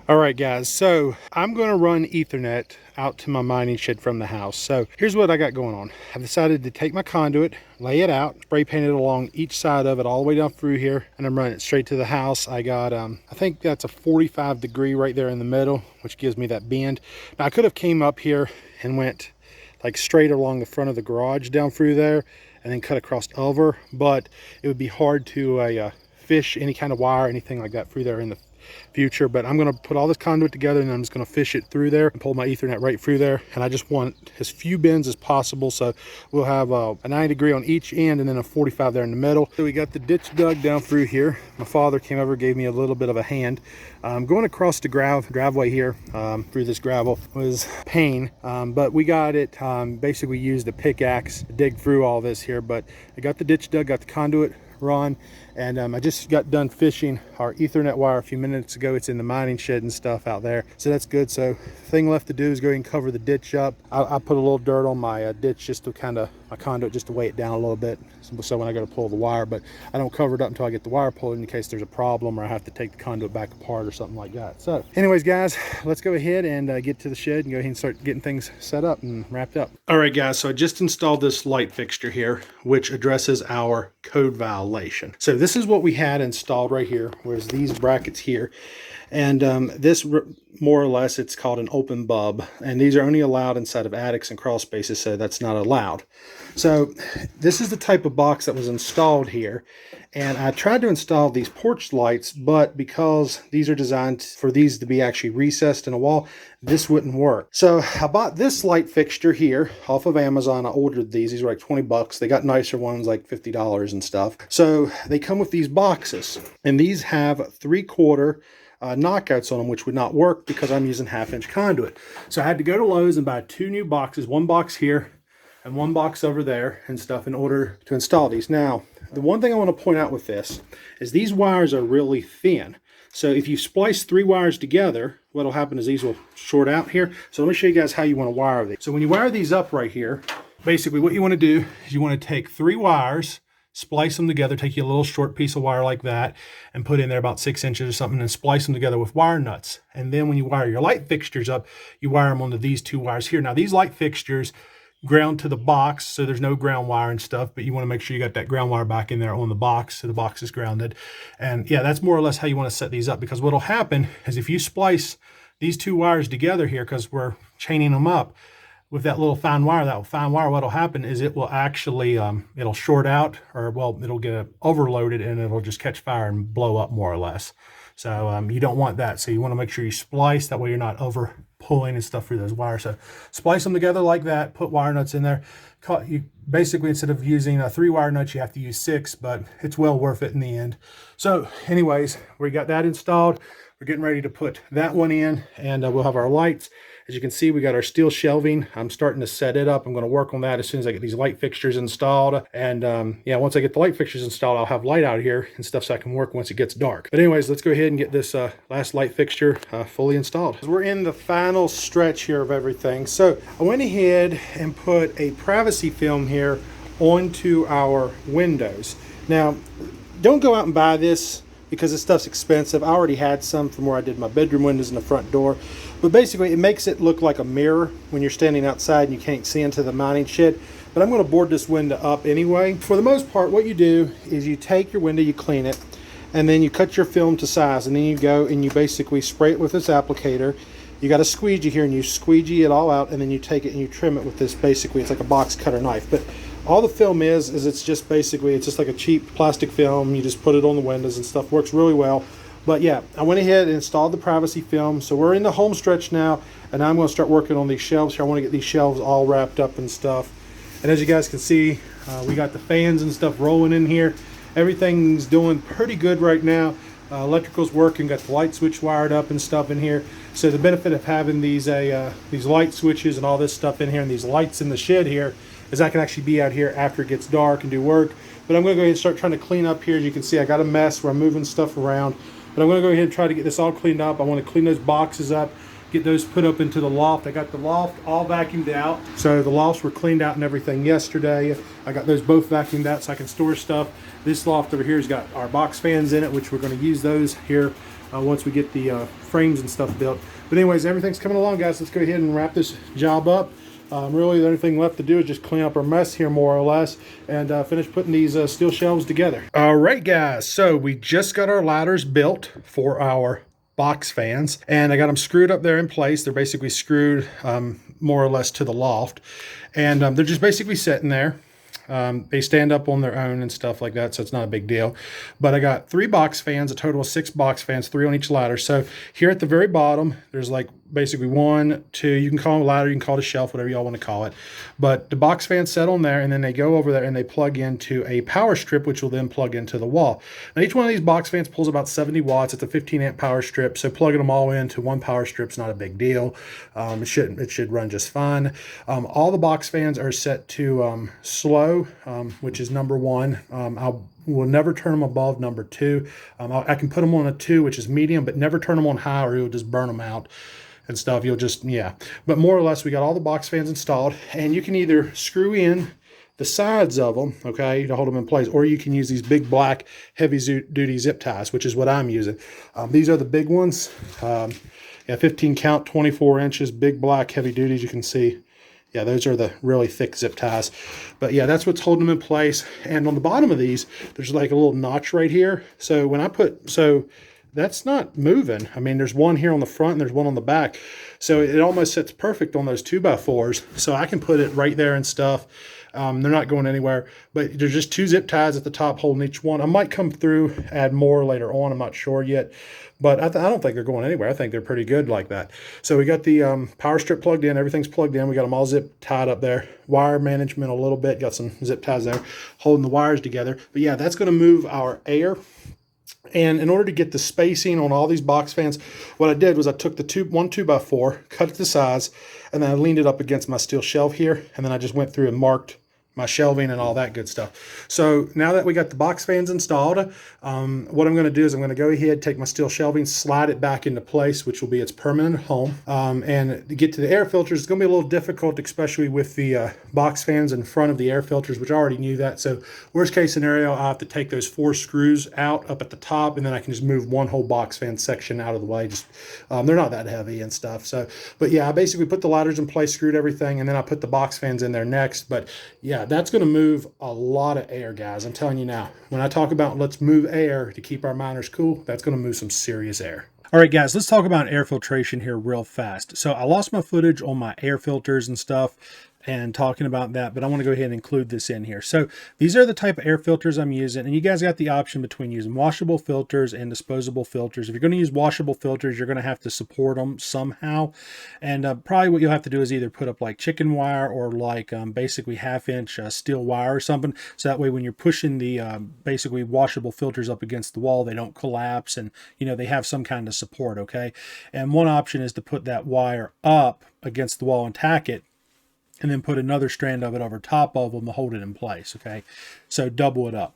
All right, guys, so I'm going to run Ethernet out to my mining shed from the house. So here's what I got going on. I've decided to take my conduit, lay it out, spray paint it along each side of it all the way down through here, and I'm running it straight to the house. I got, I think that's a 45 degree right there in the middle, which gives me that bend. Now I could have came up here and went like straight along the front of the garage down through there and then cut across over, but it would be hard to fish any kind of wire, anything like that through there in the future. But I'm going to put all this conduit together and I'm just going to fish it through there and pull my Ethernet right through there. And I just want as few bends as possible, so we'll have a 90 degree on each end and then a 45 there in the middle. So we got the ditch dug down through here. My father came over, gave me a little bit of a hand. Going across the driveway here through this gravel was pain, but we got it. Basically used a pickaxe to dig through all this here, but I got the ditch dug, got the conduit run, and I just got done fishing our Ethernet wire a few minutes ago. It's in the mining shed and stuff out there, so that's good. So thing left to do is go ahead and cover the ditch up. I put a little dirt on my ditch just to kind of, my conduit, just to weigh it down a little bit, so when I go to pull the wire, but I don't cover it up until I get the wire pulled in case there's a problem or I have to take the conduit back apart or something like that. So anyways, guys, let's go ahead and get to the shed and go ahead and start getting things set up and wrapped up. All right, guys, so I just installed this light fixture here, which addresses our code violation. So this is what we had installed right here, whereas these brackets here, and this more or less, it's called an open bulb, and these are only allowed inside of attics and crawl spaces, so that's not allowed. So this is the type of box that was installed here, and I tried to install these porch lights, but because these are designed for these to be actually recessed in a wall, this wouldn't work. So I bought this light fixture here off of Amazon. I ordered these were like 20 bucks. They got nicer ones like $50 and stuff. So they come with these boxes, and these have 3/4 knockouts on them, which would not work because I'm using 1/2-inch conduit. So I had to go to Lowe's and buy 2 new boxes, one box here and one box over there and stuff, in order to install these. Now, the one thing I want to point out with this is these wires are really thin. So if you splice 3 wires together, what'll happen is these will short out here. So let me show you guys how you want to wire these. So when you wire these up right here, basically what you want to do is you want to take 3 wires, splice them together, take you a little short piece of wire like that and put in there about 6 inches or something and splice them together with wire nuts. And then when you wire your light fixtures up, you wire them onto these 2 wires here. Now these light fixtures ground to the box, so there's no ground wire and stuff, but you want to make sure you got that ground wire back in there on the box so the box is grounded. And yeah, that's more or less how you want to set these up, because what'll happen is if you splice these 2 wires together here, because we're chaining them up with that little fine wire, what'll happen is it will actually it'll short out, or well, it'll get overloaded and it'll just catch fire and blow up more or less. So you don't want that. So you want to make sure you splice, that way you're not over pulling and stuff through those wires. So splice them together like that, put wire nuts in there. You basically, instead of using 3 wire nuts, you have to use 6, but it's well worth it in the end. So anyways, we got that installed. We're getting ready to put that one in, and we'll have our lights. As you can see, we got our steel shelving. I'm starting to set it up. I'm going to work on that as soon as I get these light fixtures installed. And yeah, once I get the light fixtures installed, I'll have light out here and stuff so I can work once it gets dark. But anyways, let's go ahead and get this last light fixture fully installed. We're in the final stretch here of everything. So I went ahead and put a privacy film here onto our windows. Now, don't go out and buy this because this stuff's expensive. I already had some from where I did my bedroom windows and the front door. But basically, it makes it look like a mirror when you're standing outside and you can't see into the mining shed. But I'm going to board this window up anyway. For the most part, what you do is you take your window, you clean it, and then you cut your film to size, and then you go and you basically spray it with this applicator. You got a squeegee here, and you squeegee it all out, and then you take it and you trim it with this. Basically, it's like a box cutter knife. But all the film is it's just basically, it's just like a cheap plastic film. You just put it on the windows and stuff. Works really well. But yeah, I went ahead and installed the privacy film. So we're in the home stretch now, and I'm going to start working on these shelves here. I want to get these shelves all wrapped up and stuff. And as you guys can see, we got the fans and stuff rolling in here. Everything's doing pretty good right now. Electrical's working, got the light switch wired up and stuff in here. So the benefit of having these light switches and all this stuff in here and these lights in the shed here is I can actually be out here after it gets dark and do work. But I'm going to go ahead and start trying to clean up here. As you can see, I got a mess where I'm moving stuff around. But I'm going to go ahead and try to get this all cleaned up. I want to clean those boxes up, get those put up into the loft. I got the loft all vacuumed out. So the lofts were cleaned out and everything yesterday. I got those both vacuumed out so I can store stuff. This loft over here has got our box fans in it, which we're going to use those here once we get the frames and stuff built. But anyways, everything's coming along, guys. Let's go ahead and wrap this job up. Really, the only thing left to do is just clean up our mess here, more or less, and finish putting these steel shelves together. All right, guys. So we just got our ladders built for our box fans, and I got them screwed up there in place. They're basically screwed more or less to the loft, and they're just basically sitting there. They stand up on their own and stuff like that, so it's not a big deal. But I got 3 box fans, a total of 6 box fans, 3 on each ladder. So here at the very bottom, there's like basically 1, 2, you can call it a ladder, you can call it a shelf, whatever y'all want to call it. But the box fans set on there, and then they go over there and they plug into a power strip, which will then plug into the wall. Now each one of these box fans pulls about 70 watts. It's a 15 amp power strip, so plugging them all into one power strip is not a big deal. It should run just fine. All the box fans are set to slow, which is number 1. We'll never turn them above number 2. I can put them on a 2, which is medium, but never turn them on high or you'll just burn them out and stuff. You'll just, yeah. But more or less, we got all the box fans installed, and you can either screw in the sides of them, okay, to hold them in place, or you can use these big black heavy duty zip ties, which is what I'm using. These are the big ones. Yeah, 15 count, 24 inches, big black heavy duties. You can see. Yeah, those are the really thick zip ties. But yeah, that's what's holding them in place. And on the bottom of these, there's like a little notch right here. So when I that's not moving. I mean, there's one here on the front and there's one on the back. So it almost sits perfect on those 2x4s. So I can put it right there and stuff. They're not going anywhere, but there's just 2 zip ties at the top holding each one. I might come through, add more later on. I'm not sure yet, but I don't think they're going anywhere. I think they're pretty good like that. So we got the power strip plugged in. Everything's plugged in. We got them all zip tied up there. Wire management a little bit. Got some zip ties there holding the wires together. But yeah, that's going to move our air. And in order to get the spacing on all these box fans, what I did was I took the one 2x4, cut it to size, and then I leaned it up against my steel shelf here, and then I just went through and marked my shelving and all that good stuff. So now that we got the box fans installed, what I'm going to do is I'm going to go ahead, take my steel shelving, slide it back into place, which will be its permanent home. And to get to the air filters, it's going to be a little difficult, especially with the box fans in front of the air filters, which I already knew that. So worst case scenario, I have to take those 4 screws out up at the top, and then I can just move one whole box fan section out of the way. Just they're not that heavy and stuff. So, but yeah, I basically put the ladders in place, screwed everything, and then I put the box fans in there next. But yeah, that's going to move a lot of air, guys. I'm telling you now, when I talk about let's move air to keep our miners cool, that's going to move some serious air. All right, guys, let's talk about air filtration here real fast. So I lost my footage on my air filters and stuff and talking about that, but I want to go ahead and include this in here. So these are the type of air filters I'm using, and you guys got the option between using washable filters and disposable filters. If you're going to use washable filters, you're going to have to support them somehow, and probably what you'll have to do is either put up like chicken wire or like basically 1/2 inch steel wire or something, so that way when you're pushing the basically washable filters up against the wall, they don't collapse, and you know they have some kind of support. Okay, and one option is to put that wire up against the wall and tack it, and then put another strand of it over top of them to hold it in place, okay? So double it up.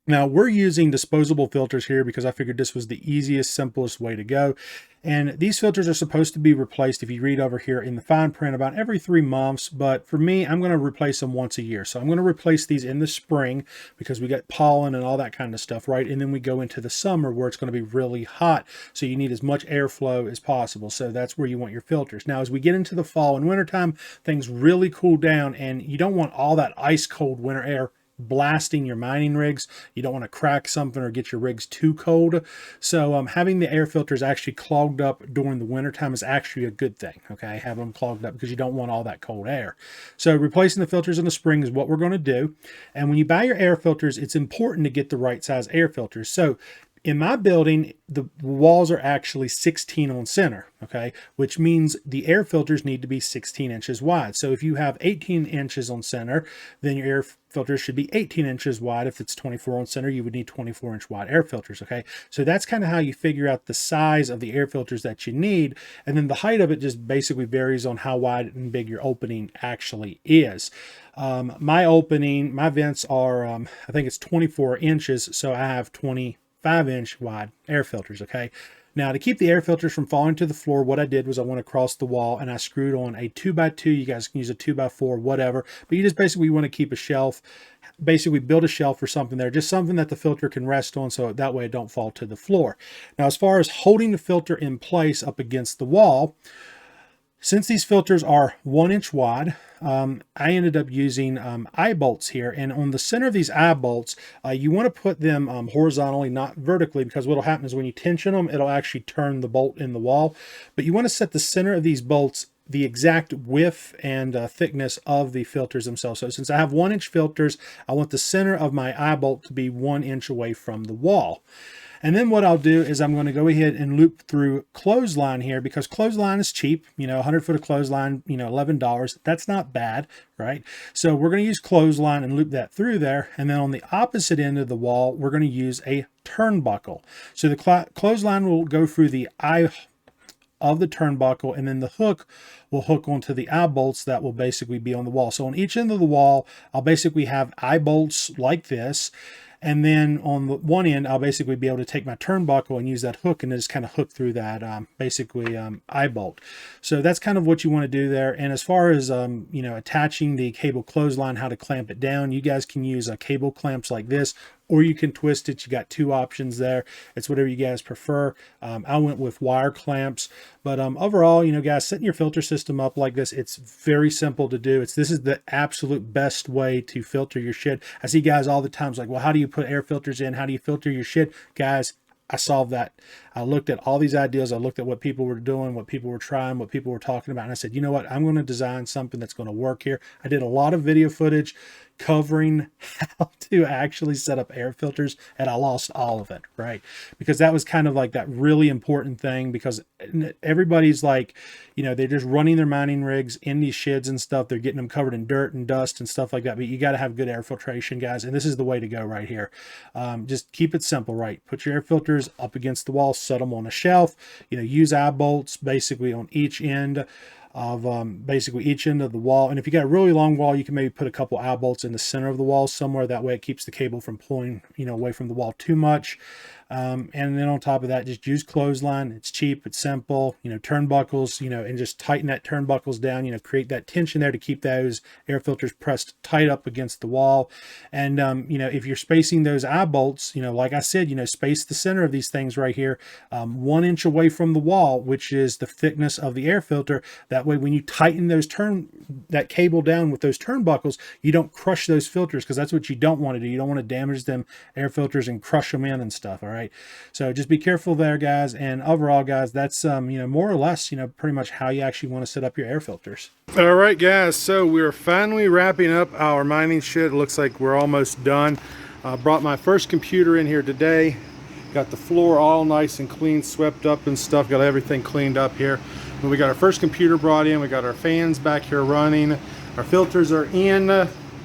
Now, we're using disposable filters here because I figured this was the easiest, simplest way to go. And these filters are supposed to be replaced, if you read over here in the fine print, about every 3 months. But for me, I'm going to replace them once a year. So I'm going to replace these in the spring because we get pollen and all that kind of stuff, right? And then we go into the summer where it's going to be really hot. So you need as much airflow as possible. So that's where you want your filters. Now, as we get into the fall and wintertime, things really cool down, and you don't want all that ice cold winter air blasting your mining rigs. You don't want to crack something or get your rigs too cold. So having the air filters actually clogged up during the wintertime is actually a good thing. Okay, have them clogged up because you don't want all that cold air. So replacing the filters in the spring is what we're going to do. And when you buy your air filters, it's important to get the right size air filters. So in my building, the walls are actually 16 on center, okay, which means the air filters need to be 16 inches wide. So if you have 18 inches on center, then your air filters should be 18 inches wide. If it's 24 on center, you would need 24-inch wide air filters, okay? So that's kind of how you figure out the size of the air filters that you need, and then the height of it just basically varies on how wide and big your opening actually is. My vents are, I think it's 24 inches, so I have 25-inch wide air filters, okay? Now, to keep the air filters from falling to the floor, what I did was I went across the wall and I screwed on a 2x2. You guys can use a 2x4, whatever. But you just basically want to keep a shelf, basically build a shelf or something there, just something that the filter can rest on so that way it don't fall to the floor. Now, as far as holding the filter in place up against the wall, since these filters are 1 inch wide, I ended up using eye bolts here. And on the center of these eye bolts, you want to put them horizontally, not vertically, because what will happen is when you tension them, it'll actually turn the bolt in the wall. But you want to set the center of these bolts the exact width and thickness of the filters themselves. So since I have 1 inch filters, I want the center of my eye bolt to be 1 inch away from the wall. And then what I'll do is I'm going to go ahead and loop through clothesline here, because clothesline is cheap. 100 foot of clothesline, $11. That's not bad, right? So we're going to use clothesline and loop that through there. And then on the opposite end of the wall, we're going to use a turnbuckle. So the clothesline will go through the eye of the turnbuckle, and then the hook will hook onto the eye bolts that will basically be on the wall. So on each end of the wall, I'll basically have eye bolts like this. And then on the one end, I'll basically be able to take my turnbuckle and use that hook and just kind of hook through that eye bolt. So that's kind of what you want to do there. And as far as, attaching the cable clothesline, how to clamp it down, you guys can use cable clamps like this, or you can twist it. You got 2 options there. It's whatever you guys prefer. I went with wire clamps, but overall, guys, setting your filter system up like this, it's very simple to do. This is the absolute best way to filter your shit. I see guys all the time like, well, how do you put air filters in? How do you filter your shit? Guys, I solved that. I looked at all these ideas. I looked at what people were doing, what people were trying, what people were talking about. And I said, you know what? I'm going to design something that's going to work here. I did a lot of video footage covering how to actually set up air filters, and I lost all of it, right? Because that was kind of like that really important thing, because everybody's like, they're just running their mining rigs in these sheds and stuff. They're getting them covered in dirt and dust and stuff like that. But you got to have good air filtration, guys. And this is the way to go right here. Just keep it simple, right? Put your air filters up against the wall, set them on a shelf, use eye bolts basically on each end of each end of the wall. And if you got a really long wall, you can maybe put a couple eye bolts in the center of the wall somewhere. That way it keeps the cable from pulling away from the wall too much. And then on top of that, just use clothesline. It's cheap, it's simple, turnbuckles, and just tighten that turnbuckles down, create that tension there to keep those air filters pressed tight up against the wall. And, if you're spacing those eye bolts, like I said, space the center of these things right here, 1 inch away from the wall, which is the thickness of the air filter. That way, when you tighten that cable down with those turnbuckles, you don't crush those filters, because that's what you don't want to do. You don't want to damage them air filters and crush them in and stuff. All right. So just be careful there, guys. And overall, guys, that's, more or less, pretty much how you actually want to set up your air filters. All right, guys. So we're finally wrapping up our mining shed. It looks like we're almost done. Brought my first computer in here today. Got the floor all nice and clean, swept up and stuff. Got everything cleaned up here. When we got our first computer brought in, we got our fans back here running. Our filters are in.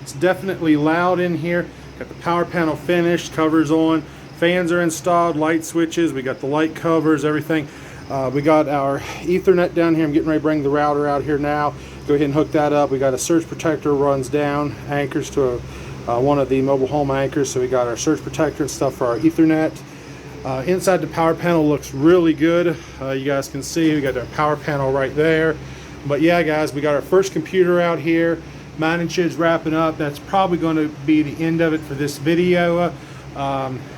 It's definitely loud in here. Got the power panel finished, covers on. Fans are installed, light switches, we got the light covers, everything. We got our Ethernet down here. I'm getting ready to bring the router out here now. Go ahead and hook that up. We got a surge protector runs down, anchors to one of the mobile home anchors. So we got our surge protector and stuff for our Ethernet. Inside the power panel looks really good. You guys can see we got our power panel right there. But yeah, guys, we got our first computer out here. Mining shed's wrapping up. That's probably going to be the end of it for this video.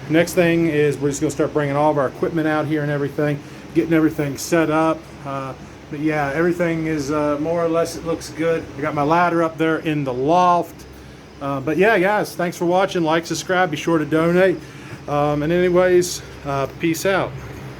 Next thing is we're just going to start bringing all of our equipment out here and everything, getting everything set up. But yeah, everything is more or less, it looks good. I got my ladder up there in the loft. But yeah, guys, thanks for watching. Like, subscribe, be sure to donate. And anyways, peace out.